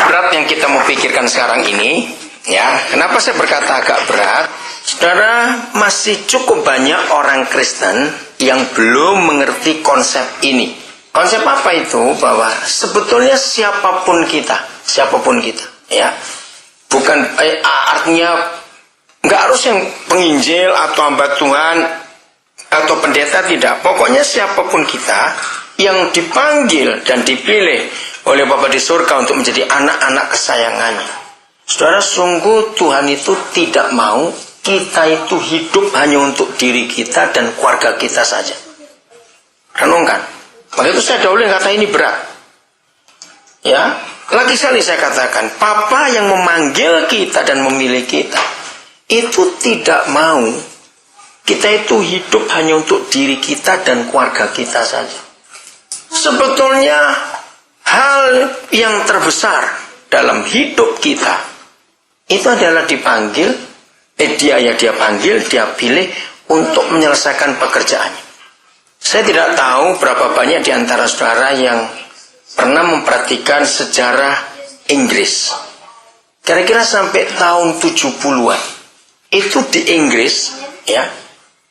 berat yang kita mau pikirkan sekarang ini, ya. Kenapa saya berkata agak berat? Saudara, masih cukup banyak orang Kristen yang belum mengerti konsep ini. Konsep apa itu? Bahwa sebetulnya siapapun kita, ya. Bukan artinya nggak harus yang penginjil atau hamba Tuhan atau pendeta, tidak. Pokoknya siapapun kita yang dipanggil dan dipilih oleh Bapa di surga untuk menjadi anak-anak kesayangannya. Saudara, sungguh Tuhan itu tidak mau kita itu hidup hanya untuk diri kita dan keluarga kita saja. Renungkan. Maka itu saya dahulu yang kata ini berat. Ya, lagi sekali saya katakan, Papa yang memanggil kita dan memilih kita itu tidak mau kita itu hidup hanya untuk diri kita dan keluarga kita saja. Sebetulnya hal yang terbesar dalam hidup kita itu adalah dipanggil, dia panggil, dia pilih untuk menyelesaikan pekerjaannya. Saya tidak tahu berapa banyak di antara saudara yang pernah memperhatikan sejarah Inggris. Kira-kira sampai tahun 70-an. Itu di Inggris, ya.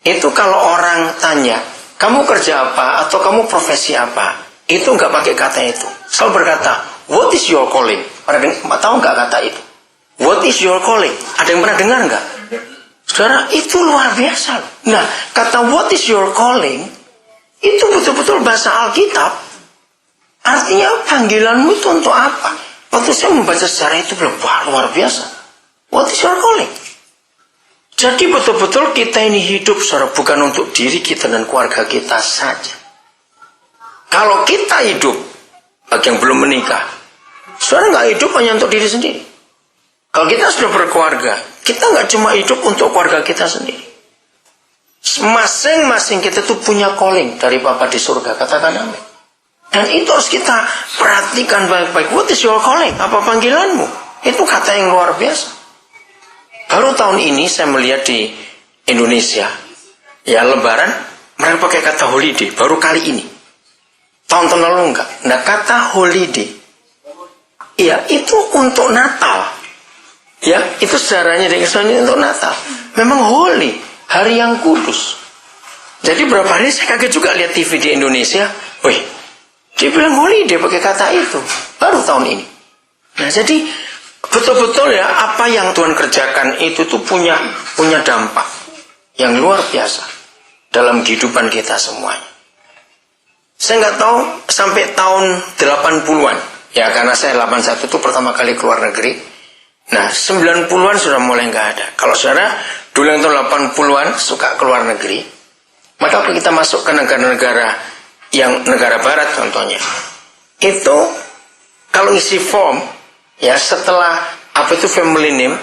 Itu kalau orang tanya, kamu kerja apa atau kamu profesi apa? Itu nggak pakai kata itu. Selalu berkata, what is your calling? Pernah tahu nggak kata itu? What is your calling? Ada yang pernah dengar nggak? Saudara, itu luar biasa. Nah, kata what is your calling itu betul-betul bahasa Alkitab. Artinya panggilanmu itu untuk apa? Waktu saya membaca sejarah itu bilang, wah, luar biasa. What is your calling? Jadi betul-betul kita ini hidup, saudara, bukan untuk diri kita dan keluarga kita saja. Kalau kita hidup, bagi yang belum menikah, saudara nggak hidup hanya untuk diri sendiri. Kalau kita sudah berkeluarga, kita nggak cuma hidup untuk keluarga kita sendiri. Masing-masing kita tuh punya calling dari Bapa di surga, katakan amin. Dan itu harus kita perhatikan baik-baik. What is your calling? Apa panggilanmu? Itu kata yang luar biasa. Baru tahun ini saya melihat di Indonesia, ya Lebaran, mereka pakai kata holiday, baru kali ini. Tahun-tahun lalu enggak. Nah, kata holiday, ya itu untuk Natal. Ya, itu sejarahnya dari Islam untuk Natal. Memang holy, hari yang kudus. Jadi berapa hari saya kaget juga lihat TV di Indonesia, wih, dia bilang holiday pakai kata itu, baru tahun ini. Nah, jadi betul-betul ya, apa yang Tuhan kerjakan itu tuh punya dampak yang luar biasa dalam kehidupan kita semuanya. Saya nggak tahu sampai tahun 80-an, ya karena saya 81 itu pertama kali keluar negeri. Nah, 90-an sudah mulai nggak ada. Kalau saudara dulu yang tahun 80-an suka keluar negeri, maka kita masuk ke negara-negara yang negara barat contohnya. Itu kalau isi form, ya setelah apa itu family name,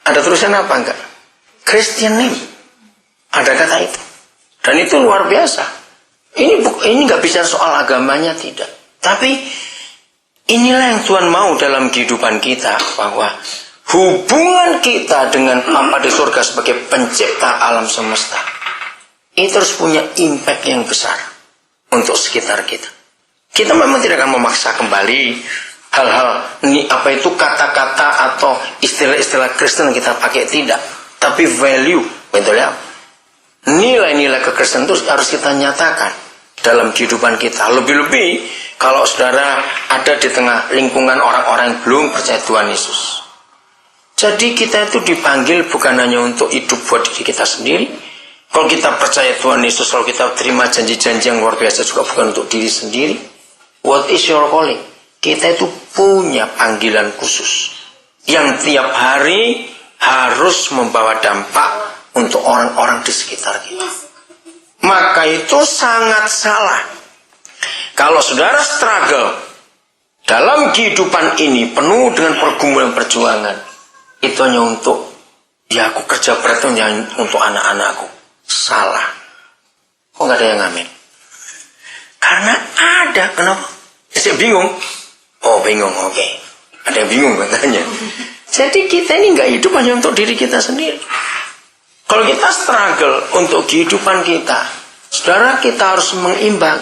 ada tulisan apa enggak? Christian name. Ada kata itu. Dan itu luar biasa. Ini nggak bicara soal agamanya, tidak. Tapi inilah yang Tuhan mau dalam kehidupan kita, bahwa hubungan kita dengan Bapa di surga sebagai pencipta alam semesta itu harus punya impact yang besar untuk sekitar kita. Kita memang tidak akan memaksa kembali hal-hal ini, apa itu kata-kata atau istilah-istilah Kristen kita pakai, tidak. Tapi value, betul ya? Nilai-nilai kekristenan itu harus kita nyatakan dalam kehidupan kita. Lebih-lebih kalau saudara ada di tengah lingkungan orang-orang yang belum percaya Tuhan Yesus. Jadi kita itu dipanggil bukan hanya untuk hidup buat diri kita sendiri. Kalau kita percaya Tuhan Yesus, kalau kita terima janji-janji yang luar biasa juga bukan untuk diri sendiri. What is your calling? Kita itu punya panggilan khusus yang tiap hari harus membawa dampak untuk orang-orang di sekitar kita. Maka itu sangat salah kalau saudara struggle dalam kehidupan ini penuh dengan pergumulan perjuangan, itu hanya untuk, ya aku kerja berat itu hanya untuk anak-anakku. Salah. Kok nggak ada yang ngamen? Karena ada. Kenapa? Saya bingung. Oh bingung, oke. Ada yang bingung katanya. Jadi kita ini nggak hidup hanya untuk diri kita sendiri. Kalau kita struggle untuk kehidupan kita, saudara, kita harus mengimbang.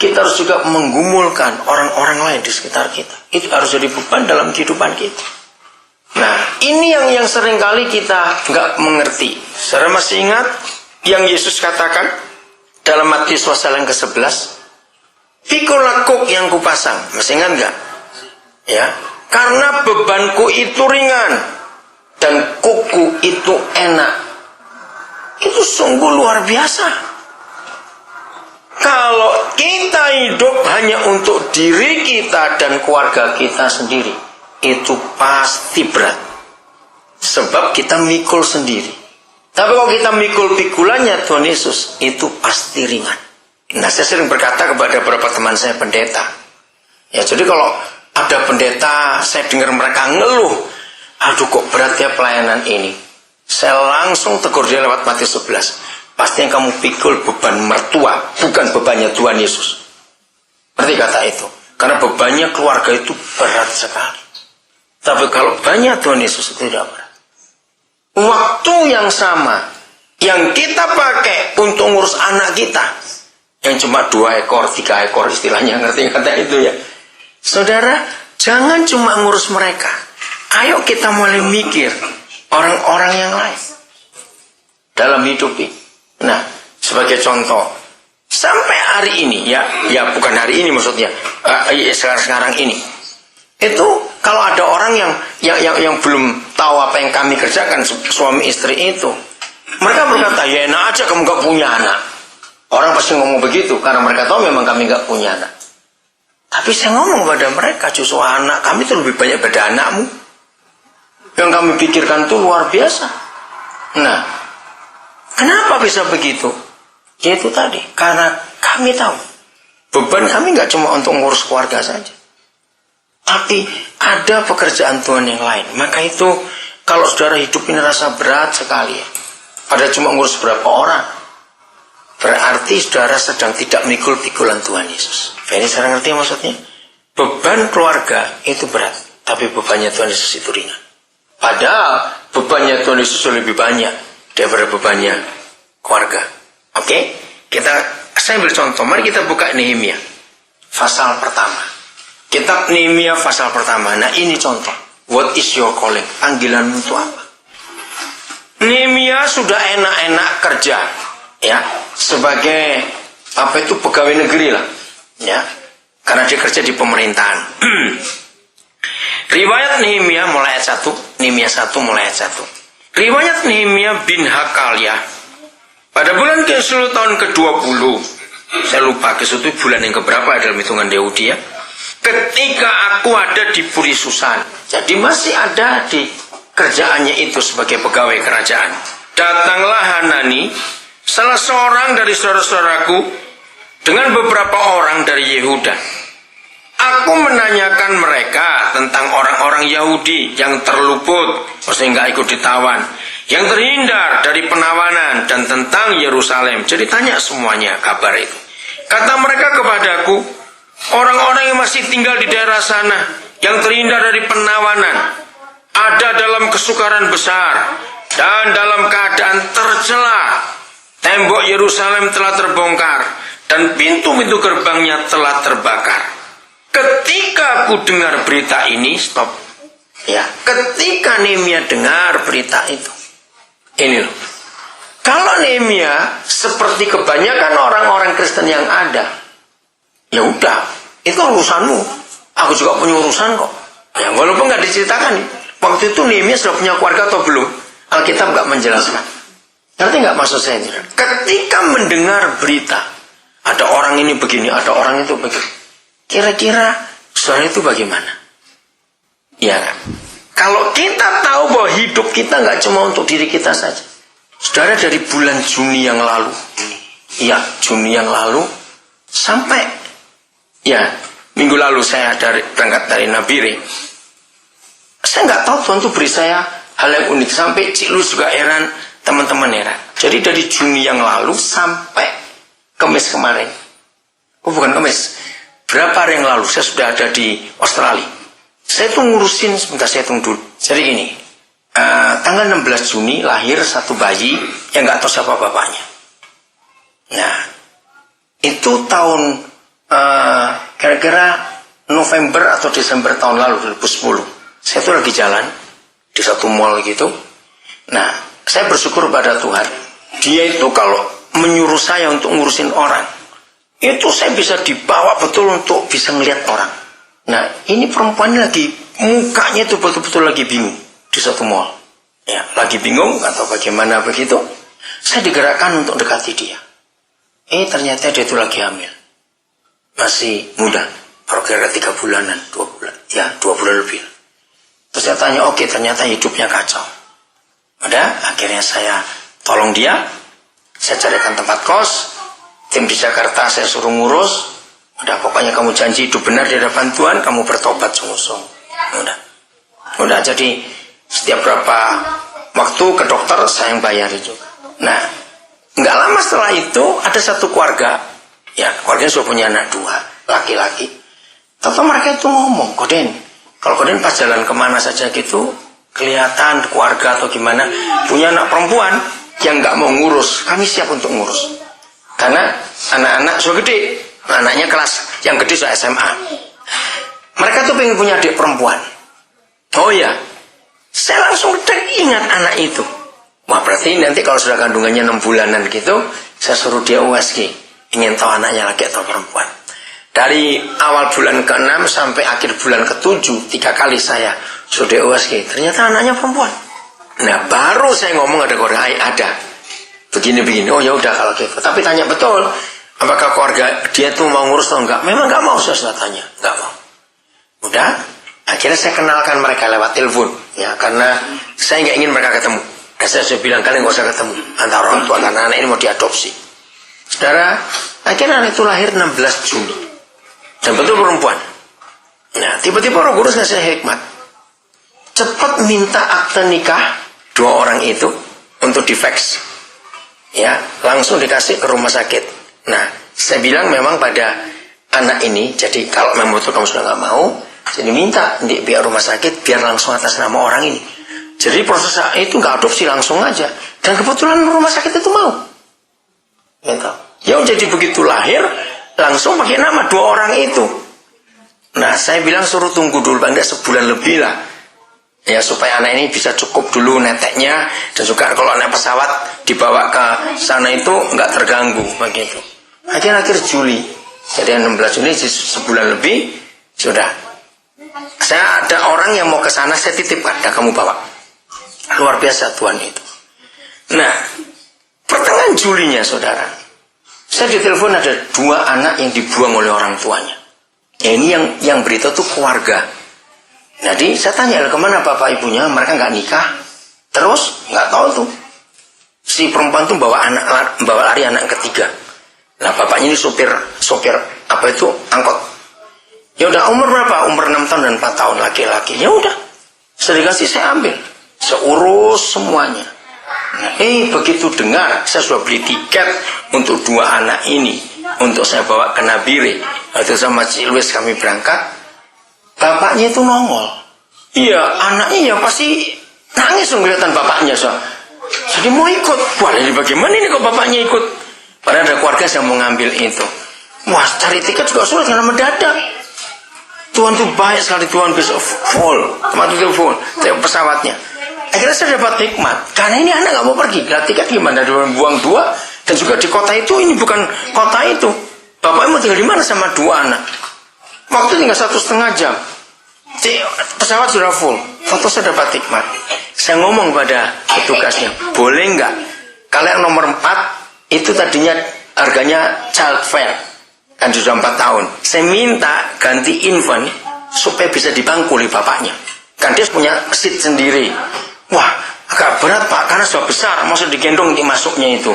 kita harus juga menggumulkan orang-orang lain di sekitar kita. Itu harus jadi beban dalam kehidupan kita. Nah, ini yang seringkali kita nggak mengerti. Saudara masih ingat yang Yesus katakan dalam Matius pasal yang ke-11? Pikulah kuk yang kupasang. Masih ingat nggak? Ya, karena bebanku itu ringan dan kuku itu enak. Itu sungguh luar biasa. Kalau kita hidup hanya untuk diri kita dan keluarga kita sendiri, itu pasti berat. Sebab kita mikul sendiri. Tapi kalau kita mikul pikulannya Tuhan Yesus, itu pasti ringan. Nah, saya sering berkata kepada beberapa teman saya pendeta. Ya, jadi kalau ada pendeta, saya dengar mereka ngeluh, aduh kok berat ya pelayanan ini. Saya langsung tegur dia lewat Matius 11. Pasti yang kamu pikul beban mertua, bukan bebannya Tuhan Yesus. Berarti kata itu. Karena bebannya keluarga itu berat sekali. Tapi kalau banyak Tuhan Yesus itu tidak berat. Waktu yang sama yang kita pakai untuk ngurus anak kita, yang cuma 2 ekor, 3 ekor istilahnya, ngerti kata itu ya. Saudara, jangan cuma ngurus mereka. Ayo kita mulai mikir orang-orang yang lain dalam hidup ini. Nah, sebagai contoh, sampai hari ini ya bukan hari ini maksudnya, sekarang ini. Itu kalau ada orang yang belum tahu apa yang kami kerjakan, suami istri itu, mereka berkata, ya enak aja kamu gak punya anak. Orang pasti ngomong begitu karena mereka tahu memang kami gak punya anak. Tapi saya ngomong pada mereka, justru anak kami itu lebih banyak pada anakmu. Yang kami pikirkan itu luar biasa. Nah, kenapa bisa begitu? Ya itu tadi, karena kami tahu beban kami gak cuma untuk ngurus keluarga saja, tapi ada pekerjaan Tuhan yang lain. Maka itu kalau saudara hidup ini rasa berat sekali ya, ada cuma ngurus berapa orang, berarti saudara sedang tidak mikul-pikulan Tuhan Yesus. Ini saudara ngerti maksudnya? Beban keluarga itu berat, tapi bebannya Tuhan Yesus itu ringan. Padahal bebannya Tuhan Yesus lebih banyak daripada bebannya keluarga. Oke? Saya ambil contoh. Mari kita buka Nehemia pasal pertama. Kitab Nehemia pasal pertama. Nah, ini contoh. What is your calling? Panggilanmu itu apa? Nehemia sudah enak-enak kerja, ya, sebagai pegawai negeri lah, ya, karena dia kerja di pemerintahan. Riwayat Nehemia mulai ayat 1, Nehemia 1 mulai ayat 1. Riwayat Nehemia bin Hakalia pada bulan ke-10 tahun ke-20. Saya lupa ke-10 bulan yang keberapa dalam hitungan Yahudi ya. Ketika aku ada di Puri Susan. Jadi masih ada di kerjaannya itu sebagai pegawai kerajaan. Datanglah Hanani, salah seorang dari saudara-saudaraku, dengan beberapa orang dari Yehuda. Aku menanyakan mereka tentang orang-orang Yahudi yang terluput, maksudnya nggak ikut ditawan, yang terhindar dari penawanan, dan tentang Yerusalem. Jadi tanya semuanya kabar itu. Kata mereka kepadaku, orang-orang yang masih tinggal di daerah sana, yang terhindar dari penawanan, ada dalam kesukaran besar dan dalam keadaan tercela. Tembok Yerusalem telah terbongkar dan pintu-pintu gerbangnya telah terbakar. Ketika aku dengar berita ini, stop. Ya, ketika Nehemia dengar berita itu, ini loh. Kalau Nehemia seperti kebanyakan orang-orang Kristen yang ada, ya udah, itu urusanmu. Aku juga punya urusan kok. Ya, walaupun nggak diceritakan, waktu itu Nehemia sudah punya keluarga atau belum? Alkitab nggak menjelaskan. Ngerti nggak maksud saya? Ketika mendengar berita, ada orang ini begini, ada orang itu begini. Kira-kira saudara itu bagaimana? Ya kan? Kalau kita tahu bahwa hidup kita nggak cuma untuk diri kita saja. Saudara, dari bulan Juni yang lalu, Juni yang lalu, sampai minggu lalu saya berangkat dari Nabire. Saya nggak tahu Tuhan tuh beri saya hal yang unik. Sampai Ciklu juga heran, teman-teman heran. Jadi dari Juni yang lalu sampai Kamis kemarin. Bukan Kamis. Berapa hari yang lalu saya sudah ada di Australia. Saya tuh ngurusin, sebentar saya tunggu dulu. Jadi ini, tanggal 16 Juni lahir satu bayi yang nggak tahu siapa bapaknya. Nah, itu tahun kira-kira November atau Desember tahun lalu 2010. Saya tuh lagi jalan di satu mall gitu. Nah, saya bersyukur pada Tuhan. Dia itu kalau menyuruh saya untuk ngurusin orang, itu saya bisa dibawa betul untuk bisa ngelihat orang. Nah, ini perempuan lagi mukanya itu betul-betul lagi bingung di satu mall. Ya, lagi bingung atau bagaimana begitu. Saya digerakkan untuk dekati dia. Ternyata dia itu lagi hamil. Masih muda, baru kira 3 bulanan, 2 bulan. Ya, 2 bulan lebih. Terus saya tanya, oke, ternyata hidupnya kacau. Udah, akhirnya saya tolong dia. Saya carikan tempat kos. Tim di Jakarta saya suruh ngurus. Udah, pokoknya kamu janji hidup benar di hadapan Tuhan, kamu bertobat sungguh-sungguh. Udah, jadi setiap berapa waktu ke dokter saya yang bayar itu. Nah, nggak lama setelah itu ada satu keluarga, ya keluarganya sudah punya anak 2 laki-laki. Tentu mereka itu ngomong, Koden, kalau Koden pas jalan kemana saja gitu, kelihatan keluarga atau gimana punya anak perempuan yang nggak mau ngurus, kami siap untuk ngurus. Karena anak-anak sudah gede, anaknya kelas yang gede sudah SMA. Mereka tuh pengen punya adik perempuan. Oh ya, saya langsung ingat anak itu. Wah, berarti nanti kalau sudah kandungannya 6 bulanan gitu, saya suruh dia USG. Ingin tahu anaknya laki atau perempuan. Dari awal bulan ke-6 sampai akhir bulan ke-7, 3 kali saya suruh dia USG. Ternyata anaknya perempuan. Nah, baru saya ngomong ada keluarga, ada. Begini-begini, oh ya udah kalau gitu. Tapi tanya betul, apakah keluarga dia tuh mau ngurus atau enggak? Memang enggak mau, saya tanya. Enggak mau. Udah, akhirnya saya kenalkan mereka lewat telepon. Ya, karena saya nggak ingin mereka ketemu. Dan saya sudah bilang, kalian nggak usah ketemu antara orang tua, karena anak ini mau diadopsi. Saudara, akhirnya anak itu lahir 16 Juni. Dan betul perempuan. Nah, tiba-tiba Roh Kudus ngasih hikmat. Cepat minta akte nikah 2 orang itu untuk di-fax. Ya, langsung dikasih ke rumah sakit. Nah, saya bilang memang pada anak ini, jadi kalau memang betul kamu sudah nggak mau, jadi minta di pihak rumah sakit biar langsung atas nama orang ini. Jadi proses itu nggak adopsi langsung aja. Dan kebetulan rumah sakit itu mau. Gitu. Ya jadi begitu lahir, langsung pakai nama 2 orang itu. Nah, saya bilang suruh tunggu dulu, enggak sebulan lebih lah. Ya, supaya anak ini bisa cukup dulu neteknya. Dan juga kalau naik pesawat dibawa ke sana itu nggak terganggu. Begitu. Akhir Juli. Jadi 16 Juli, sebulan lebih, sudah. Saya ada orang yang mau ke sana, saya titipkan, dan kamu bawa. Luar biasa Tuhan itu. Nah, pertengahan Julinya, saudara, saya ditelepon ada 2 anak yang dibuang oleh orang tuanya. Ya, ini yang berita tuh keluarga. Jadi saya tanya, kemana bapak ibunya? Mereka nggak nikah. Terus nggak tahu tuh. Si perempuan tuh bawa lari anak ketiga. Nah, bapaknya ini sopir apa itu angkot. Ya udah, umur berapa? Umur 6 tahun dan 4 tahun, laki-laki. Ya udah, saya dikasih, saya ambil. Saya urus semuanya. Nah, begitu dengar, saya sudah beli tiket untuk 2 anak ini. Untuk saya bawa ke Nabire. Itu sama si Luis kami berangkat. Bapaknya itu nongol. Iya, anaknya ya pasti nangis kelihatan bapaknya. Jadi mau ikut. Wah, ini bagaimana ini kok bapaknya ikut? Padahal ada keluarga yang mau ngambil itu. Wah, cari tiket juga sulit karena mendadak. Tuhan tuh baik sekali, Tuhan bisa full. Tempat itu full. Pesawatnya. Akhirnya saya dapat hikmat. Karena ini anak nggak mau pergi. Lihat tiket gimana? Dia buang 2. Dan juga di kota itu, ini bukan kota itu. Bapaknya mau tinggal di mana sama 2 anak? Waktu tinggal 1,5 jam. Pesawat sudah full. Foto saya dapat hikmat. Saya ngomong pada petugasnya, boleh nggak? Kalau yang nomor 4 itu tadinya harganya child fair. Kan sudah 4 tahun. Saya minta ganti infant supaya bisa dibangkuli bapaknya. Kan dia punya seat sendiri. Wah, agak berat Pak, karena sudah besar, maksud digendong di masuknya itu.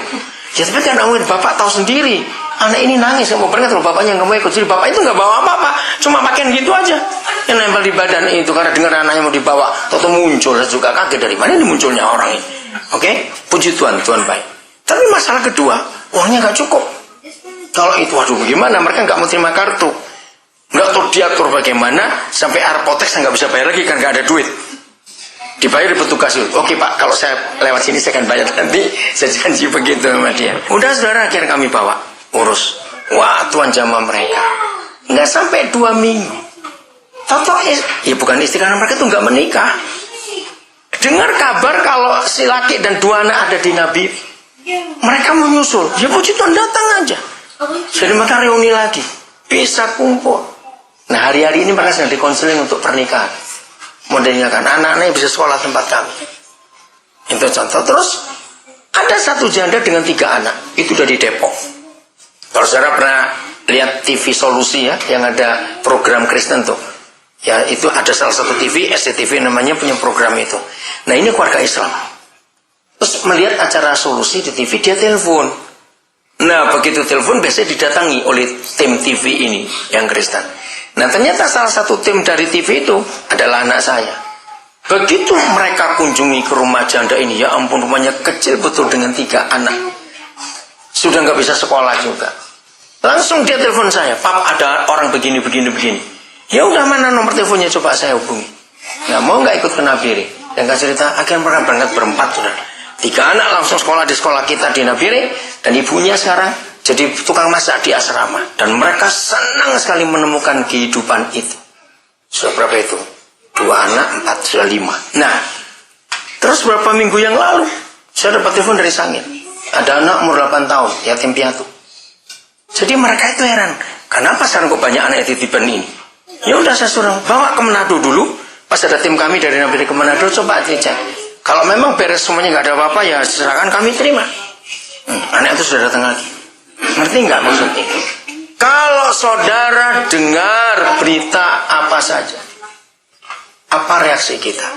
Ya tapi kan bapak tahu sendiri, anak ini nangis, mau berangkat loh, bapaknya nggak mau ikut. Jadi bapak itu nggak bawa apa-apa, cuma pakaian gitu aja yang nempel di badan itu. Karena dengar anaknya mau dibawa, atau muncul, saya juga kaget dari mana ini munculnya orang ini. Oke, puji Tuhan, Tuhan baik. Tapi masalah kedua, uangnya nggak cukup. Kalau itu, waduh bagaimana? Mereka nggak mau terima kartu, nggak tahu diatur bagaimana sampai Arpotex saya nggak bisa bayar lagi kan nggak ada duit. Dibayar di petugas itu. Oke Pak, kalau saya lewat sini saya akan bayar nanti. Saya janji begitu sama dia. Udah saudara, akhirnya kami bawa urus. Wah, tuan jamaah mereka. Nggak sampai 2 minggu. Toto, ya bukan istri, karena mereka itu nggak menikah. Dengar kabar kalau si laki dan 2 anak ada di Nabi, mereka menyusul. Ya puji Tuhan, datang aja. Jadi mereka reuni lagi, bisa kumpul. Nah, hari-hari ini mereka sedang dikonseling untuk pernikahan. Modelnya kan anak-anaknya bisa sekolah tempat kami. Itu contoh. Terus ada satu janda dengan 3 anak, itu dari Depok. Kalau saudara pernah lihat TV Solusi ya, yang ada program Kristen tuh. Ya, itu ada salah satu TV, SCTV namanya, punya program itu. Nah, ini keluarga Islam. Terus melihat acara Solusi di TV, dia telepon. Nah, begitu telepon biasanya didatangi oleh tim TV ini yang Kristen. Nah, ternyata salah satu tim dari TV itu adalah anak saya. Begitu mereka kunjungi ke rumah janda ini, ya ampun, rumahnya kecil betul dengan 3 anak. Sudah nggak bisa sekolah juga. Langsung dia telepon saya, "Pap, ada orang begini. Ya udah, mana nomor teleponnya, coba saya hubungi. Nah, mau nggak ikut ke Nabire? Dan kan cerita, akhirnya mereka berangkat berempat sudah. 3 anak langsung sekolah di sekolah kita di Nabire, dan ibunya sekarang jadi tukang masak di asrama. Dan mereka senang sekali menemukan kehidupan itu. Sudah berapa itu? 2 anak, 4, sudah 5. Nah, terus berapa minggu yang lalu, saya dapat telepon dari Sangir. Ada anak umur 8 tahun, yatim piatu. Jadi mereka itu heran, kenapa sekarang kok banyak anak titipan ini? Ya udah, saya suruh bawa ke Manado dulu. Pas ada tim kami dari Nabire ke Manado, coba dicek. Kalau memang beres semuanya nggak ada apa-apa, ya silakan kami terima. Anak itu sudah datang lagi. Ngerti nggak maksudnya? Kalau saudara dengar berita apa saja, apa reaksi kita?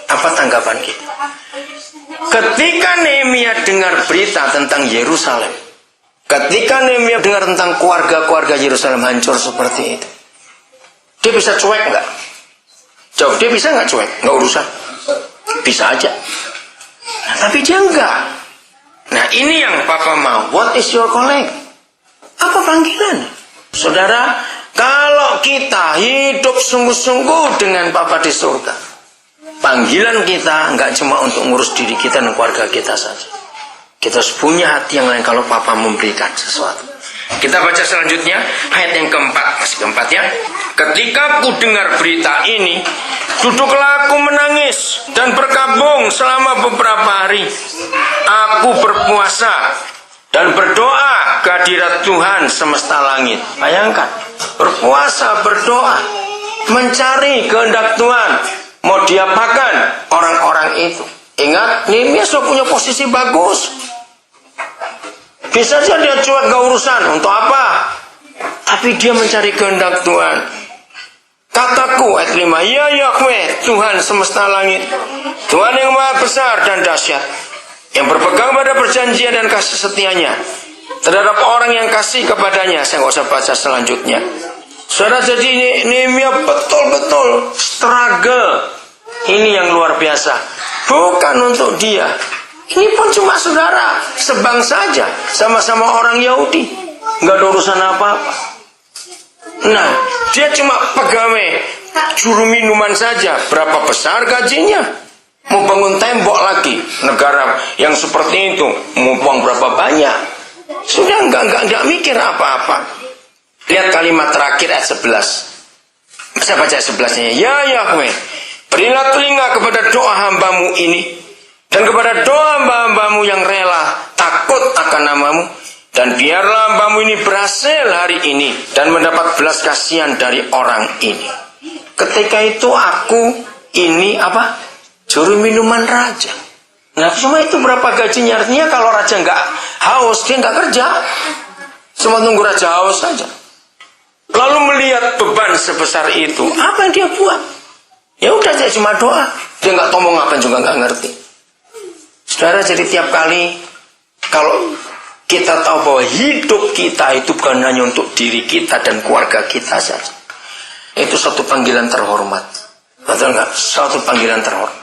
Apa tanggapan kita? Ketika Nehemia dengar berita tentang Yerusalem, ketika Nehemia dengar tentang keluarga-keluarga Yerusalem hancur seperti itu, dia bisa cuek nggak? Jawab, dia bisa nggak cuek? Nggak urusan. Bisa aja. Nah, tapi dia enggak. Nah, ini yang Papa mau. What is your calling? Apa panggilan? Saudara, kalau kita hidup sungguh-sungguh dengan Papa di surga, panggilan kita nggak cuma untuk ngurus diri kita dan keluarga kita saja. Kita harus punya hati yang lain kalau Papa memberikan sesuatu. Kita baca selanjutnya, ayat yang keempat, masih keempat ya. Ketika ku dengar berita ini, duduklah aku menangis dan berkabung selama beberapa hari. Aku berpuasa dan berdoa kehadirat Tuhan semesta langit. Bayangkan, berpuasa, berdoa, mencari kehendak Tuhan, mau diapakan orang-orang itu. Ingat, Nehemia sudah punya posisi bagus. Bisa saja dia cuek, gak urusan. Untuk apa? Tapi dia mencari kehendak Tuhan. Kataku, ayat 5, ya Yahweh, Tuhan semesta langit, Tuhan yang maha besar dan dahsyat, yang berpegang pada perjanjian dan kasih setianya terhadap orang yang kasih kepadanya. Saya nggak usah baca selanjutnya. Saudara, jadi Nehemia betul-betul struggle. Ini yang luar biasa. Bukan untuk dia. Ini pun cuma saudara, sebangsa saja, sama-sama orang Yahudi, nggak ada urusan apa-apa. Nah, dia cuma pegawai juru minuman saja. Berapa besar gajinya? Mau bangun tembok lagi. Negara yang seperti itu mau uang berapa banyak? Sudah nggak mikir apa-apa. Lihat kalimat terakhir ayat 11. Saya baca ayat 11-nya. Ya Yahweh, berilah telinga kepada doa hambamu ini, dan kepada doa hamba-hambamu yang rela takut akan namamu, dan biarlah hambamu ini berhasil hari ini dan mendapat belas kasihan dari orang ini. Ketika itu aku ini apa? Juru minuman raja. Nah, cuma itu berapa gajinya? Artinya kalau raja nggak haus, dia nggak kerja, cuma tunggu raja haus saja. Lalu melihat beban sebesar itu, apa yang dia buat? Ya udah, dia cuma doa. Dia nggak ngomong apa juga nggak ngerti. Saudara, jadi tiap kali kalau kita tahu bahwa hidup kita itu bukan hanya untuk diri kita dan keluarga kita saja, itu satu panggilan terhormat. Betul nggak? Satu panggilan terhormat.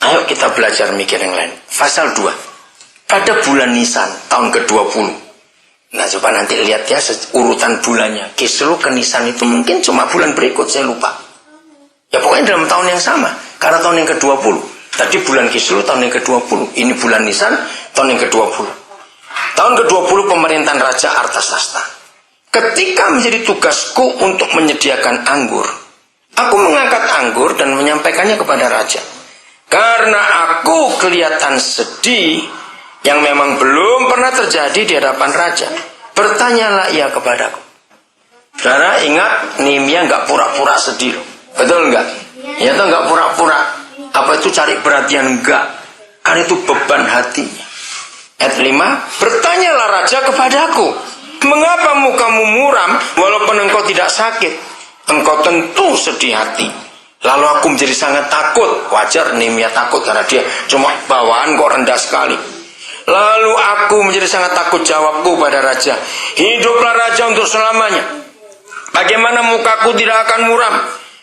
Ayo kita belajar mikir yang lain. Pasal 2. Pada bulan Nisan tahun ke-20. Nah, coba nanti lihat ya urutan bulannya. Kisru ke Nisan itu mungkin cuma bulan berikut, saya lupa. Ya pokoknya dalam tahun yang sama. Karena tahun yang ke-20. Tadi bulan Kisru tahun yang ke-20. Ini bulan Nisan tahun yang ke-20. Tahun ke-20 pemerintahan Raja Artasasta. Ketika menjadi tugasku untuk menyediakan anggur, aku mengangkat anggur dan menyampaikannya kepada raja. Karena aku kelihatan sedih yang memang belum pernah terjadi di hadapan raja. Bertanyalah ia kepadaku. Saudara ingat, Nehemia nggak pura-pura sedih, betul nggak? Ya tuh nggak pura-pura. Apa itu cari perhatian? Enggak. Karena itu beban hatinya. Ayat 5, bertanyalah raja kepadaku, mengapa mukamu muram walaupun engkau tidak sakit? Engkau tentu sedih hati. Lalu aku menjadi sangat takut. Wajar Nehemia takut karena dia cuma bawaan kok rendah sekali. Lalu aku menjadi sangat takut, jawabku pada raja, hiduplah raja untuk selamanya. Bagaimana mukaku tidak akan muram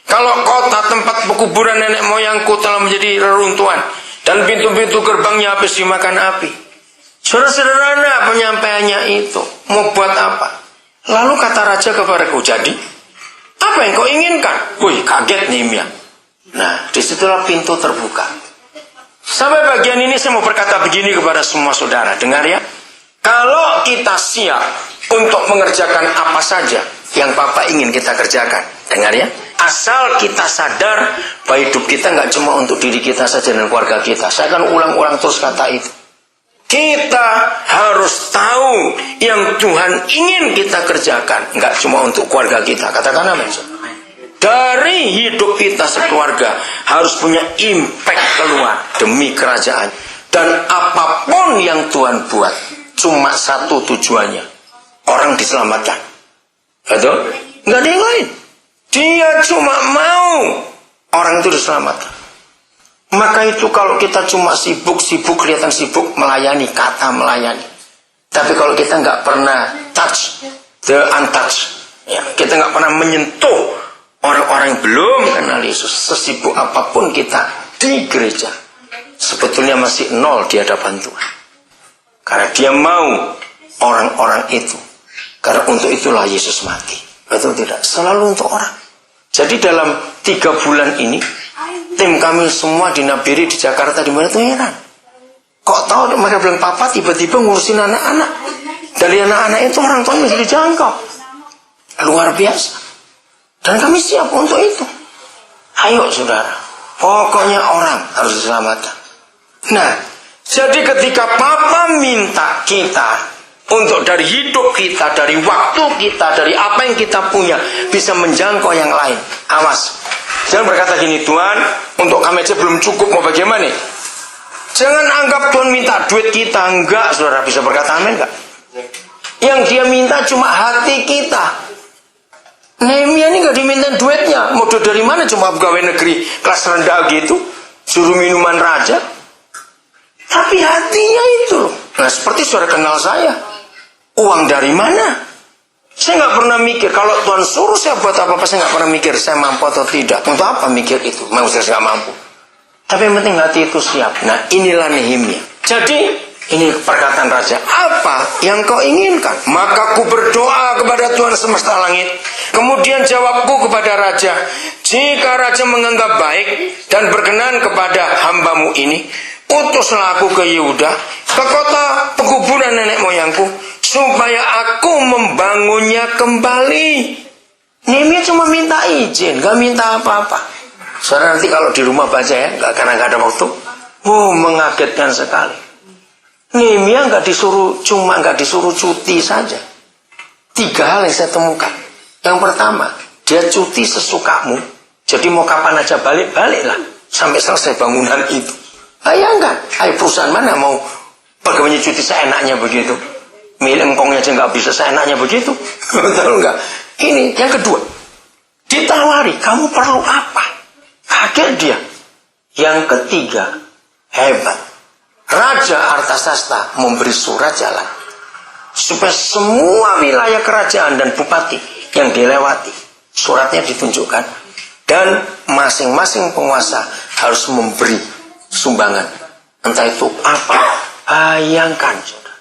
kalau kota tempat pekuburan nenek moyangku telah menjadi reruntuhan dan pintu-pintu gerbangnya habis dimakan api. Sederhana penyampaiannya itu. Mau buat apa? Lalu kata raja kepadaku, jadi apa yang kau inginkan? Wih, kaget Nehemia. Nah, disitulah pintu terbuka. Sampai bagian ini saya mau berkata begini kepada semua saudara. Dengar ya. Kalau kita siap untuk mengerjakan apa saja yang Bapak ingin kita kerjakan. Dengar ya. Asal kita sadar bahwa hidup kita nggak cuma untuk diri kita saja dan keluarga kita. Saya akan ulang-ulang terus kata itu. Kita harus tahu yang Tuhan ingin kita kerjakan, nggak cuma untuk keluarga kita. Katakan amin. Dari hidup kita sekeluarga harus punya impact keluar demi kerajaan. Dan apapun yang Tuhan buat, cuma satu tujuannya, orang diselamatkan. Betul? Nggak ada yang lain. Dia cuma mau orang itu diselamatkan. Maka itu kalau kita cuma sibuk, kelihatan sibuk melayani, kata melayani. Tapi kalau kita nggak pernah touch the untouched, ya, kita nggak pernah menyentuh orang-orang yang belum kenal Yesus, sesibuk apapun kita di gereja, sebetulnya masih nol di hadapan Tuhan. Karena dia mau orang-orang itu. Karena untuk itulah Yesus mati. Betul tidak? Selalu untuk orang. Jadi dalam 3 bulan ini, tim kami semua di Nabiri, di Jakarta, di mana tuh heran. Kok tahu mereka bilang papa tiba-tiba ngurusin anak-anak. Dari anak-anak itu orang tua menjadi dijangkau. Luar biasa. Dan kami siap untuk itu. Ayo saudara. Pokoknya orang harus diselamatkan. Nah, jadi ketika papa minta kita untuk dari hidup kita, dari waktu kita, dari apa yang kita punya, bisa menjangkau yang lain. Awas. Jangan berkata gini, Tuhan, untuk kami aja belum cukup, mau bagaimana? Jangan anggap Tuhan minta duit kita. Enggak, saudara, bisa berkata amin enggak? Yang dia minta cuma hati kita. Nehemia ini enggak diminta duitnya. Modal dari mana? Cuma pegawai negeri kelas rendah gitu, suruh minuman raja. Tapi hatinya itu. Nah, seperti saudara kenal saya. Uang dari mana? Saya nggak pernah mikir. Kalau Tuhan suruh saya buat apa-apa, saya nggak pernah mikir saya mampu atau tidak. Untuk apa mikir itu? Memang saya nggak mampu. Tapi yang penting hati itu siap. Nah, inilah Nehemia. Jadi ini perkataan raja. Apa yang kau inginkan? Maka ku berdoa kepada Tuhan semesta langit. Kemudian jawabku kepada raja, jika raja menganggap baik dan berkenan kepada hambamu ini, utuslah aku ke Yehuda, ke kota pekuburan nenek moyangku, supaya aku membangunnya kembali. Nehemia cuma minta izin, gak minta apa-apa. Saudara nanti kalau di rumah baca ya, karena gak ada waktu. Mengagetkan sekali. Nehemia gak disuruh cuti saja. 3 hal yang saya temukan. Yang pertama, dia cuti sesukamu. Jadi mau kapan aja balik-baliklah sampai selesai bangunan itu. Bayangkan, perusahaan mana mau pegawainya cuti seenaknya begitu? Milik engkongnya aja nggak bisa seenaknya begitu. Betul nggak? Ini yang kedua. Ditawari, kamu perlu apa? Kaget dia. Yang ketiga, hebat. Raja Artasasta memberi surat jalan. Supaya semua wilayah kerajaan dan bupati yang dilewati, suratnya ditunjukkan. Dan masing-masing penguasa harus memberi sumbangan. Entah itu apa. Bayangkan, saudara.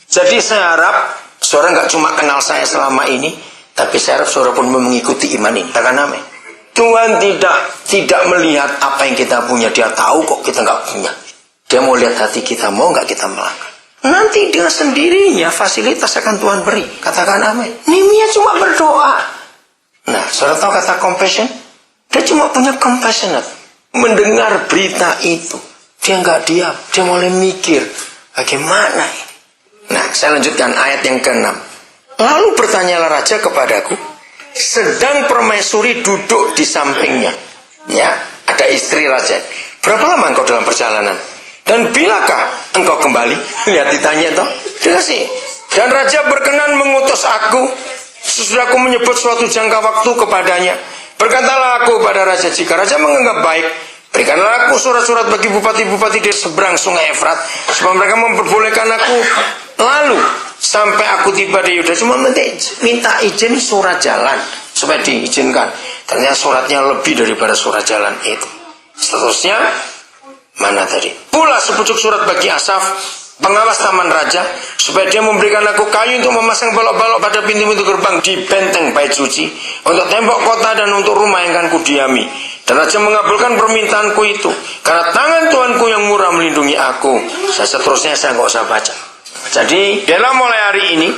Jadi saya harap saudara nggak cuma kenal saya selama ini, tapi saya harap saudara pun mengikuti iman ini. Katakan amin. Tuhan tidak melihat apa yang kita punya. Dia tahu kok kita nggak punya. Dia mau lihat hati kita, mau nggak kita melangkah. nanti dengan sendirinya fasilitas akan Tuhan beri. Katakan amin. Nehemia cuma berdoa. Nah, saudara tahu kata compassion? Dia cuma punya compassionate. Mendengar berita itu, dia nggak diam. Dia mulai mikir, bagaimana ini? Nah, saya lanjutkan ayat yang ke-6. Lalu bertanyalah raja kepadaku, sedang permaisuri duduk di sampingnya. Ya, ada istri raja. Berapa lama engkau dalam perjalanan? Dan bilakah engkau kembali? Lihat ditanya toh. Dikasih. Dan raja berkenan mengutus aku, sesudah aku menyebut suatu jangka waktu kepadanya. Berkatalah aku pada raja, jika raja menganggap baik, berikanlah aku surat-surat bagi bupati-bupati di seberang sungai Efrat, supaya mereka memperbolehkan aku lalu sampai aku tiba di Yuda. Cuma minta izin surat jalan supaya diizinkan. Ternyata suratnya lebih daripada surat jalan itu. Seterusnya, mana tadi? Pula sepucuk surat bagi Asaf, pengawas taman raja, supaya dia memberikan aku kayu untuk memasang balok-balok pada pintu-pintu gerbang di benteng bait suci, untuk tembok kota dan untuk rumah yang akan kudiami. Dan raja mengabulkan permintaanku itu, karena tangan Tuhanku yang murah melindungi aku. Seterusnya saya nggak usah baca. Jadi dalam mulai hari ini,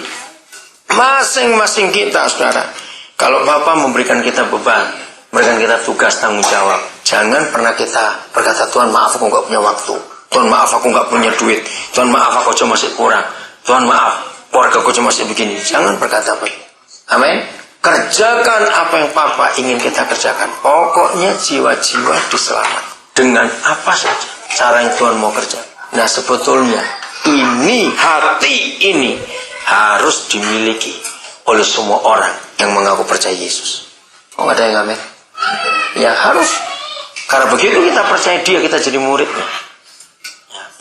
masing-masing kita, saudara, kalau Bapa memberikan kita beban, memberikan kita tugas tanggung jawab, jangan pernah kita berkata, Tuhan maaf aku nggak punya waktu, Tuhan maaf aku nggak punya duit, Tuhan maaf aku cuma masih kurang, Tuhan maaf keluarga aku cuma masih begini. Jangan berkata begitu. Amin. Kerjakan apa yang Papa ingin kita kerjakan. Pokoknya jiwa-jiwa diselamat dengan apa saja cara yang Tuhan mau kerja. Nah, sebetulnya ini, hati ini harus dimiliki oleh semua orang yang mengaku percaya Yesus. Oh, nggak ada yang amin? Ya harus. Karena begitu kita percaya dia, kita jadi muridnya.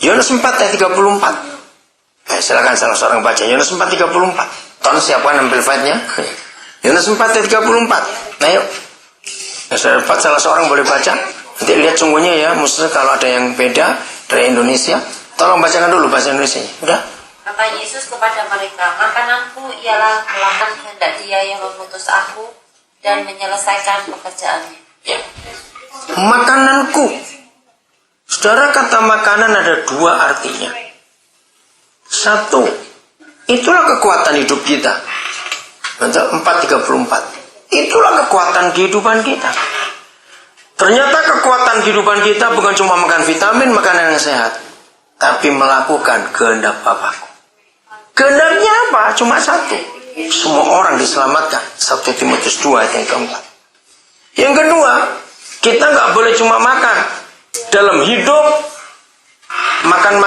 Yohanes 4 ayat 34. Silakan salah seorang baca. Yohanes 4 34. Ton siapa ambil file-nya? Yohanes 4 ayat 34. Ayo. Salah seorang boleh baca. Nanti lihat sungguhnya ya. Maksudnya kalau ada yang beda dari Indonesia, tolong bacakan dulu bahasa Indonesia. Udah? Kata Yesus kepada mereka, makananku ialah melakukan kehendak Dia yang mengutus aku dan menyelesaikan pekerjaannya. Ya. Makananku. Saudara, kata makanan ada dua artinya. Satu, itulah kekuatan hidup kita. 4:34. Itulah kekuatan kehidupan kita. Ternyata kekuatan kehidupan kita bukan cuma makan vitamin, makanan yang sehat, tapi melakukan kehendak Bapakku. Kehendaknya apa? Cuma satu. Semua orang diselamatkan. 1 Timotius 2 ayat yang keempat. Yang kedua, kita nggak boleh cuma makan. Dalam hidup, makan,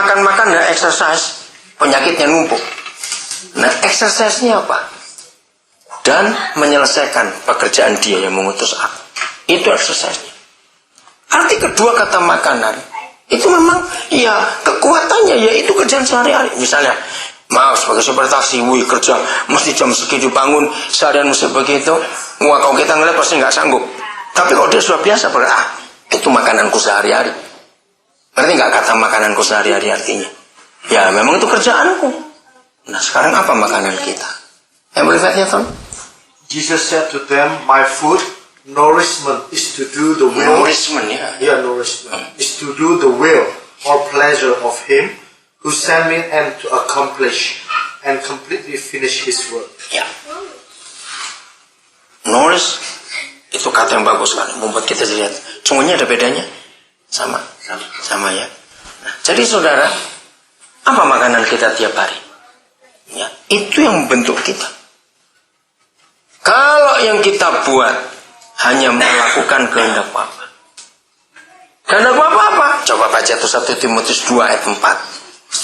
dan exercise, penyakitnya numpuk. Nah, exercise-nya apa? Dan menyelesaikan pekerjaan Dia yang mengutus aku. Itu exercise-nya. Arti kedua kata makanan, itu memang, ya kekuatannya, yaitu kerjaan sehari-hari. Misalnya, maaf sebagai sopir taksi, kerja mesti jam segitu bangun, seharian mesti begitu. Wah, kalau kita ngeliat pasti nggak sanggup. Tapi kalau dia sudah biasa, itu makananku sehari-hari. Berarti nggak kata makananku sehari-hari artinya? Ya, memang itu kerjaanku. Nah, sekarang apa makanan kita? Yang boleh lihat ya, Ton? Jesus said to them, my food, nourishment, is to do the will. Nourishment, ya. Yeah, nourishment. Is to do the will or pleasure of Him who sent me and to accomplish and completely finish His work. Ya. Nourish itu kata yang bagus sekali, membuat kita lihat. Sungguhnya ada bedanya? Sama ya. Nah, jadi saudara, apa makanan kita tiap hari? Ya, itu yang membentuk kita. Kalau yang kita buat hanya melakukan kehendak Bapa. Kehendak Bapa apa? Coba baca itu 1 Timotius 2 ayat 4.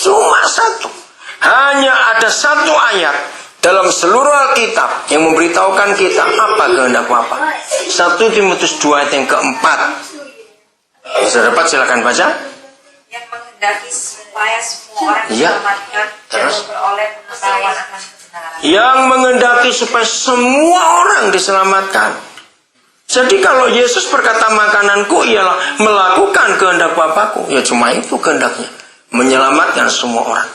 Cuma satu. Hanya ada satu ayat dalam seluruh Alkitab yang memberitahukan kita apa kehendak Bapa. 1 Timotius 2 ayat yang keempat. Bisa dapat silakan baca. Yang menghendaki supaya semua orang diselamatkan dan memperoleh pengetahuan akan kebenaran. Yang menghendaki supaya semua orang diselamatkan. Jadi kalau Yesus berkata makananku ialah melakukan kehendak Bapakku, ya cuma itu kehendaknya, menyelamatkan semua orang.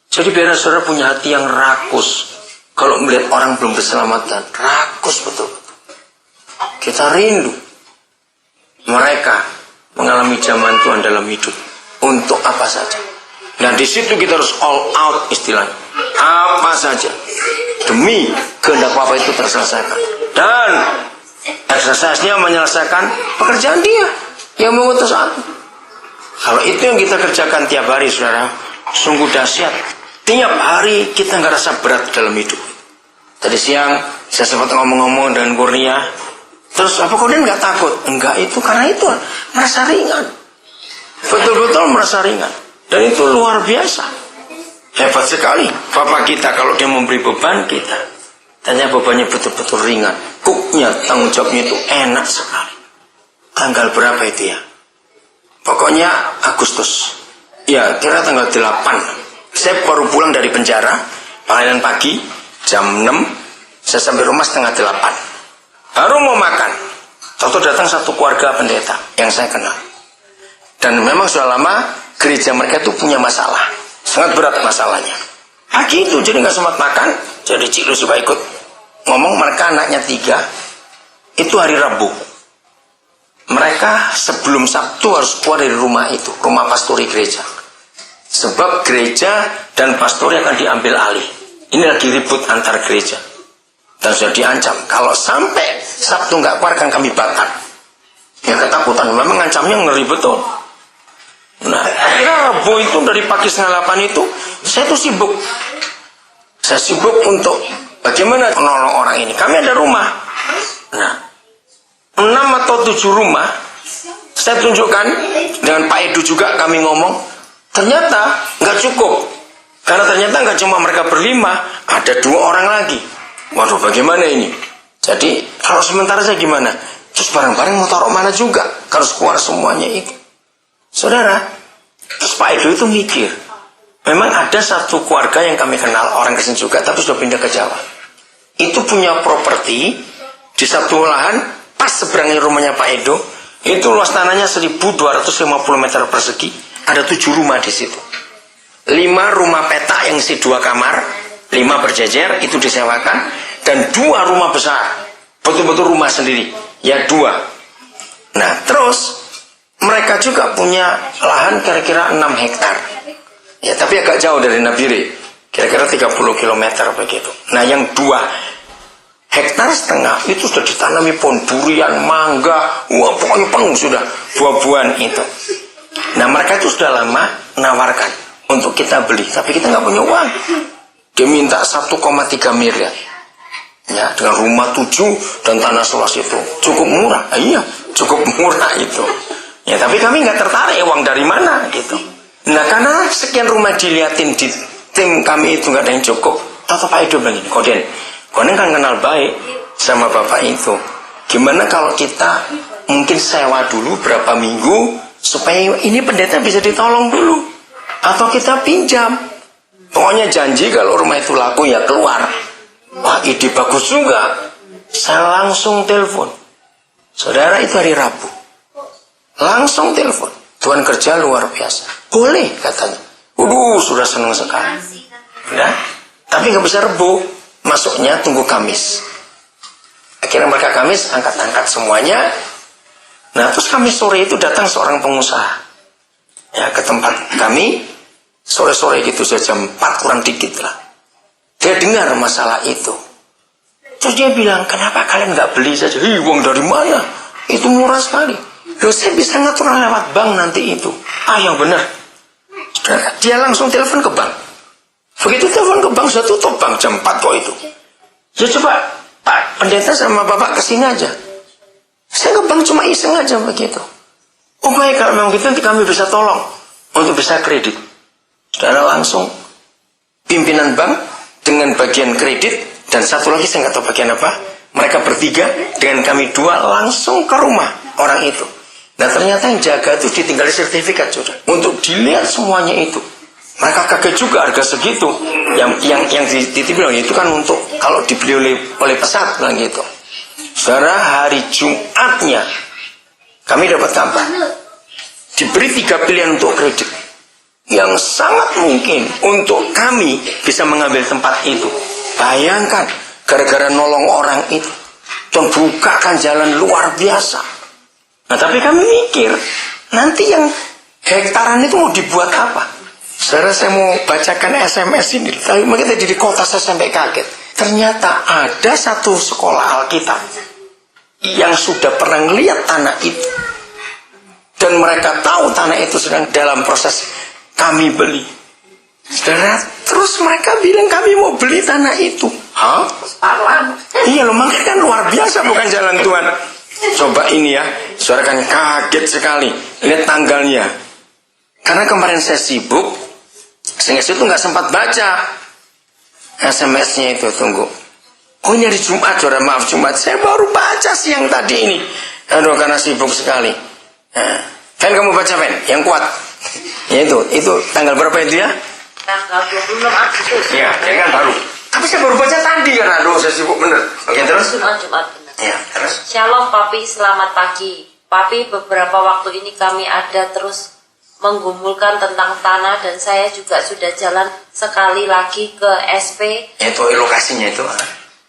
Jadi biar saudara punya hati yang rakus. Kalau melihat orang belum diselamatkan, rakus betul-betul. Kita rindu mereka mengalami zaman Tuhan dalam hidup. Untuk apa saja? Dan di situ kita harus all out istilahnya. Apa saja demi kehendak Bapa itu terselesaikan. Dan exercise-nya menyelesaikan pekerjaan Dia yang mengutus aku. Kalau itu yang kita kerjakan tiap hari, saudara, sungguh dahsyat. Tiap hari kita nggak rasa berat dalam hidup. Tadi siang saya sempat ngomong-ngomong dengan Kurnia. Terus apa kalian nggak takut? Enggak, itu karena itu merasa ringan. Betul-betul merasa ringan. Dan itu luar biasa. Hebat sekali Bapak kita kalau Dia memberi beban kita. Tanya bebannya betul-betul ringan. Kuknya, tanggung jawabnya itu enak sekali. Tanggal berapa itu ya? Pokoknya Agustus. Ya, kira tanggal 8. Saya baru pulang dari penjara. Panggilan pagi, jam 6. Saya sampai rumah setengah 8. Baru mau makan. Tahu datang satu keluarga pendeta yang saya kenal. Dan memang sudah lama gereja mereka itu punya masalah. Sangat berat masalahnya. Pagi itu jadi nggak sempat makan. Jadi Cik Lu supaya ikut ngomong, mereka anaknya 3. Itu hari Rabu. Mereka sebelum Sabtu harus keluar dari rumah itu, rumah pastori gereja. Sebab gereja dan pastori akan diambil alih. Ini lagi ribut antar gereja. Dan sudah diancam, kalau sampai Sabtu nggak keluar kan kami bakar. Ya ketakutan, memang ngancamnya ngeri betul. Nah, akhirnya Rabu itu dari pagi setengah 8 itu, saya tuh sibuk. Saya sibuk untuk bagaimana menolong orang ini. Kami ada rumah. Nah, 6 atau 7 rumah saya tunjukkan dengan Pak Edu juga kami ngomong. Ternyata nggak cukup. Karena ternyata nggak cuma mereka berlima, ada 2 orang lagi. Waduh, bagaimana ini? Jadi kalau sementara saya gimana? Terus barang-barang mau taruh mana juga? Harus keluar semuanya itu. Saudara, terus Pak Edo itu mikir, memang ada satu keluarga yang kami kenal, orang Kristen juga, tapi sudah pindah ke Jawa. Itu punya properti di satu lahan, pas seberangnya rumahnya Pak Edo, itu luas tanahnya 1.250 meter persegi, ada 7 rumah di situ. 5 rumah petak yang isi 2 kamar, 5 berjejer, itu disewakan, dan 2 rumah besar, betul-betul rumah sendiri, ya 2. Nah, terus mereka juga punya lahan kira-kira 6 hektar. Ya, tapi agak jauh dari Nabire. Kira-kira 30 km begitu. Nah, yang 2 hektar setengah itu sudah ditanami pohon durian, mangga. Wah, pokoknya penuh sudah buah-buahan itu. Nah, mereka itu sudah lama menawarkan untuk kita beli. Tapi kita nggak punya uang. Dia minta 1,3 miliar. Ya, dengan rumah 7 dan tanah seluas itu. Cukup murah. Iya, cukup murah itu. Ya, tapi kami nggak tertarik uang dari mana gitu. Nah, karena sekian rumah diliatin di tim kami itu nggak ada yang cukup. Tahu Pak Edo bilang gini, Koden kan kenal baik sama bapak itu. Gimana kalau kita mungkin sewa dulu berapa minggu supaya ini pendeta bisa ditolong dulu, atau kita pinjam. Pokoknya janji kalau rumah itu laku ya keluar. Wah, ide bagus juga. Saya langsung telepon. Saudara, itu hari Rabu. Langsung telepon. Tuhan kerja luar biasa. Boleh katanya. Sudah senang sekali. Ya, tapi nggak bisa Rebo. Masuknya tunggu Kamis. Akhirnya mereka Kamis angkat-angkat semuanya. Nah, terus Kamis sore itu datang seorang pengusaha. Ya, ke tempat kami. Sore-sore gitu saja, jam 4 kurang dikit lah. Dia dengar masalah itu. Terus dia bilang, kenapa kalian nggak beli saja? Uang dari mana? Itu murah sekali. Loh, saya bisa ngatur lewat bank nanti itu. Yang benar. Dia langsung telepon ke bank. Begitu telepon ke bank, sudah tutup bank jam 4 kok itu. Ya coba, Pak Pendeta sama Bapak kesini aja. Saya ke bank cuma iseng aja begitu. Oh baik, kalau memang gitu nanti kami bisa tolong untuk bisa kredit. Saudara, langsung pimpinan bank dengan bagian kredit dan satu lagi saya nggak tahu bagian apa. Mereka bertiga dengan kami 2 langsung ke rumah orang itu. Nah, ternyata yang jaga itu ditinggali sertifikat sudah untuk dilihat semuanya itu. Mereka kaget juga harga segitu. Yang dititipin itu kan untuk kalau dibeli oleh pesat bilang gitu. Saudara, hari Jumatnya kami dapat kabar diberi 3 pilihan untuk kredit yang sangat mungkin untuk kami bisa mengambil tempat itu. Bayangkan, gara-gara nolong orang itu Tuhan bukakan jalan luar biasa. Nah, tapi kami mikir nanti yang hektaran itu mau dibuat apa? Saudara, saya mau bacakan SMS ini. Tapi kita di kota saya sampai kaget. Ternyata ada satu sekolah Alkitab yang sudah pernah melihat tanah itu. Dan mereka tahu tanah itu sedang dalam proses kami beli. Saudara, terus mereka bilang kami mau beli tanah itu. Hah? Iya loh, makanya kan luar biasa bukan jalan Tuhan. Coba ini ya, saudara kan kaget sekali. Lihat tanggalnya. Karena kemarin saya sibuk, sehingga saya itu nggak sempat baca SMS-nya itu. Tunggu. Oh ini hari Jumat, saudara, maaf Jumat. Saya baru baca siang tadi ini. Aduh, karena sibuk sekali. Nah, Fen, kamu baca Fen, yang kuat. Ya itu tanggal berapa itu ya? Tanggal 26 Agustus. Iya, dia kan baru. Tapi saya baru baca tadi karena aduh saya sibuk bener. Oke, terus? Jumat benar. Ya, terus? Shalom Papi, selamat pagi. Papi, beberapa waktu ini kami ada terus menggumulkan tentang tanah dan saya juga sudah jalan sekali lagi ke SP. Itu lokasinya itu.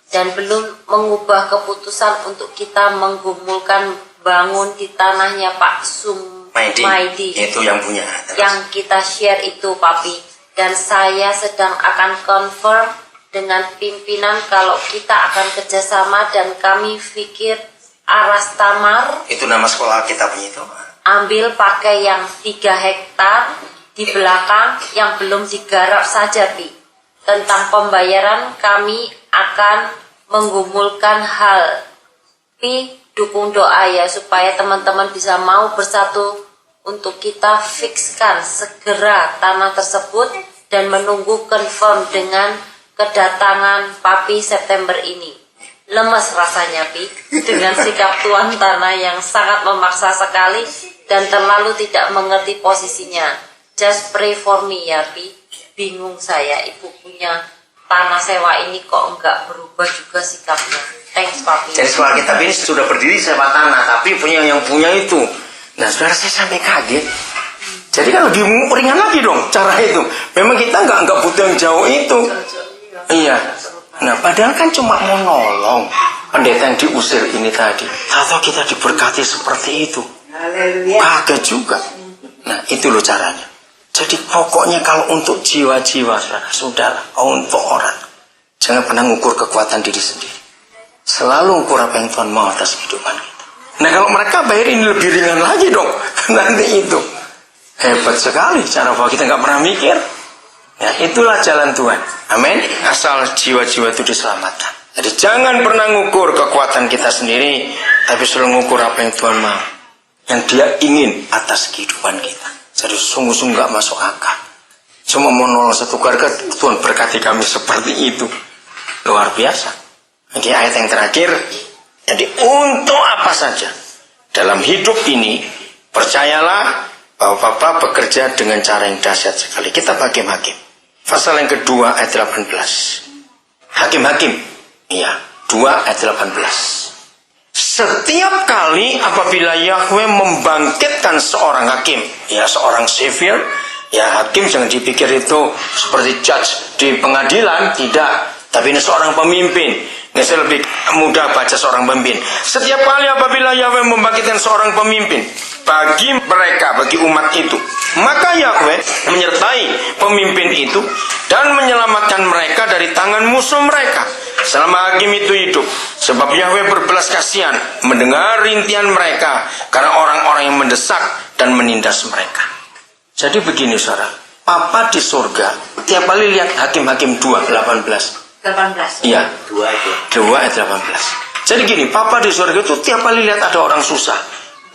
Dan belum mengubah keputusan untuk kita menggumulkan bangun di tanahnya Pak Sumaidi. Itu yang punya. Terus? Yang kita share itu Papi. Dan saya sedang akan confirm dengan pimpinan kalau kita akan kerjasama dan kami pikir Aras Tamar. Itu nama sekolah kita punya itu. Ambil pakai yang 3 hektar di belakang yang belum digarap saja Pi. Tentang pembayaran kami akan menggumulkan hal. Pi, dukung doa ya supaya teman-teman bisa mau bersatu untuk kita fixkan segera tanah tersebut dan menunggu confirm dengan kedatangan Papi September ini. Lemes rasanya Pi dengan sikap tuan tanah yang sangat memaksa sekali dan terlalu tidak mengerti posisinya. Just pray for me ya Pi. Bingung saya, ibu punya tanah sewa ini kok enggak berubah juga sikapnya. Thanks Papi. Jadi sekolah kita ini sudah berdiri sewa tanah, tapi punya yang punya itu. Nah, saudara, saya sampai kaget. Jadi kan lebih ringan lagi dong cara itu. Memang kita nggak butuh yang jauh itu. Iya. Nah, padahal kan cuma mau nolong pendeta yang diusir ini tadi. Atau kita diberkati seperti itu. Kaget juga. Nah, itu loh caranya. Jadi pokoknya kalau untuk jiwa-jiwa, saudara, untuk orang, jangan pernah ngukur kekuatan diri sendiri. Selalu ukur apa yang Tuhan mau atas kehidupan kita. Nah, kalau mereka bayar ini lebih ringan lagi dong. Nanti itu. Hebat sekali cara bahwa kita nggak pernah mikir. Ya, itulah jalan Tuhan. Amin. Asal jiwa-jiwa itu diselamatkan. Jadi jangan pernah ngukur kekuatan kita sendiri, tapi selalu ngukur apa yang Tuhan mau, yang Dia ingin atas kehidupan kita. Jadi sungguh-sungguh nggak masuk akal. Cuma mau nolong satu keluarga, Tuhan berkati kami seperti itu. Luar biasa. Oke, ayat yang terakhir. Jadi untuk apa saja dalam hidup ini, percayalah bahwa Bapa bekerja dengan cara yang dahsyat sekali. Kita hakim-hakim. Pasal yang kedua ayat 18. Hakim-hakim. Iya, 2 ayat 18. Setiap kali apabila Yahweh membangkitkan seorang hakim, ya seorang savior, ya hakim jangan dipikir itu seperti judge di pengadilan, tidak. Tapi ini seorang pemimpin. Ini saya lebih mudah baca seorang pemimpin. Setiap kali apabila Yahweh membangkitkan seorang pemimpin bagi mereka, bagi umat itu, maka Yahweh menyertai pemimpin itu dan menyelamatkan mereka dari tangan musuh mereka selama hakim itu hidup. Sebab Yahweh berbelas kasihan mendengar rintihan mereka karena orang-orang yang mendesak dan menindas mereka. Jadi begini saudara, Papa di surga tiap kali lihat Hakim-Hakim 2:18. 18. Iya, 2 ayat 18. Jadi gini, Papa di surga itu tiap kali lihat ada orang susah,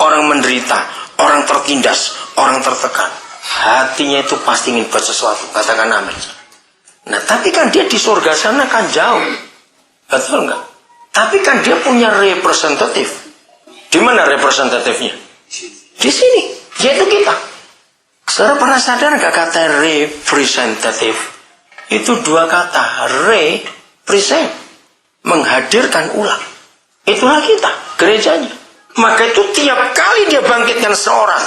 orang menderita, orang tertindas, orang tertekan, hatinya itu pasti ingin buat sesuatu. Katakan amin. Nah, tapi kan dia di surga sana kan jauh, betul nggak? Tapi kan dia punya representatif. Di mana representatifnya? Di sini, yaitu kita. Saudara pernah sadar nggak kata representatif? Itu 2 kata, represent, menghadirkan ulang. Itulah kita, gerejanya. Maka itu tiap kali dia bangkitkan seorang,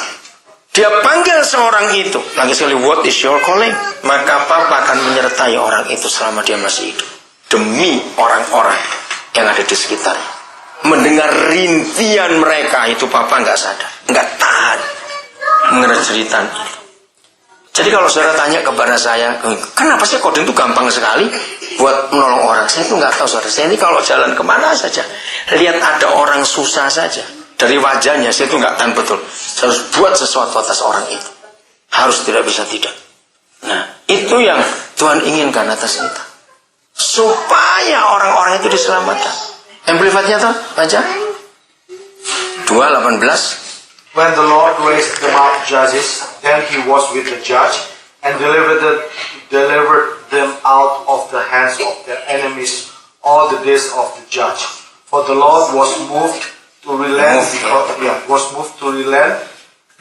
dia panggil seorang itu, lagi sekali, what is your calling? Maka Papa akan menyertai orang itu selama dia masih hidup. Demi orang-orang yang ada di sekitarnya. Mendengar rintian mereka itu Papa nggak sadar, nggak tahan mendengar cerita itu. Jadi kalau saudara tanya kepada saya, kenapa sih koding itu gampang sekali buat menolong orang? Saya itu nggak tahu saudara. Saya ini kalau jalan kemana saja, lihat ada orang susah saja, dari wajahnya saya itu nggak tahu betul. Saya harus buat sesuatu atas orang itu. Harus tidak bisa tidak. Nah, itu yang Tuhan inginkan atas kita. Supaya orang-orang itu diselamatkan. Amplified-nya tuh, baca. 2:18. When the Lord raised them up judges, then he was with the judge and delivered them out of the hands of their enemies all the days of the judge. For the Lord was moved to relent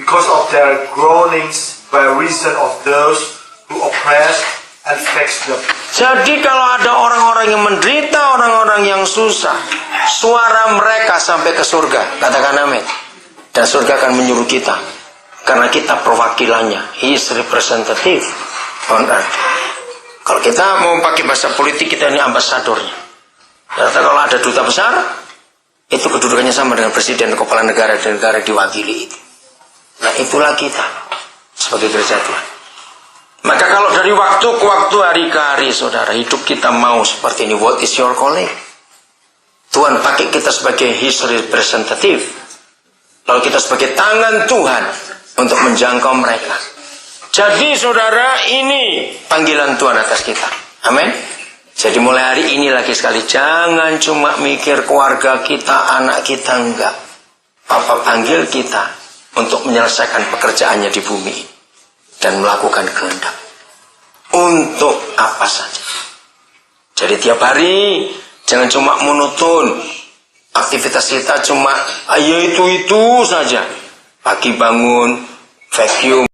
because of their groanings by reason of those who oppressed and vexed them. Jadi kalau ada orang-orang yang menderita, orang-orang yang susah, suara mereka sampai ke surga. Katakan amin. Dan surga akan menyuruh kita, karena kita perwakilannya. He is representative on earth. Kalau kita mau pakai bahasa politik, kita ini ambasadornya. Ternyata kalau ada duta besar, itu kedudukannya sama dengan presiden, kepala negara dan negara diwakili itu. Nah, itulah kita sebagai gereja Tuhan. Maka kalau dari waktu ke waktu, hari ke hari, saudara, hidup kita mau seperti ini. What is your calling? Tuhan pakai kita sebagai His representative. Lalu kita sebagai tangan Tuhan untuk menjangkau mereka. Jadi saudara, ini panggilan Tuhan atas kita. Amin. Jadi mulai hari ini lagi sekali, jangan cuma mikir keluarga kita, anak kita, enggak. Papa panggil kita untuk menyelesaikan pekerjaannya di bumi dan melakukan kehendak. Untuk apa saja. Jadi tiap hari jangan cuma monoton. Aktivitas kita cuma ayo itu saja. Pagi bangun, vacuum,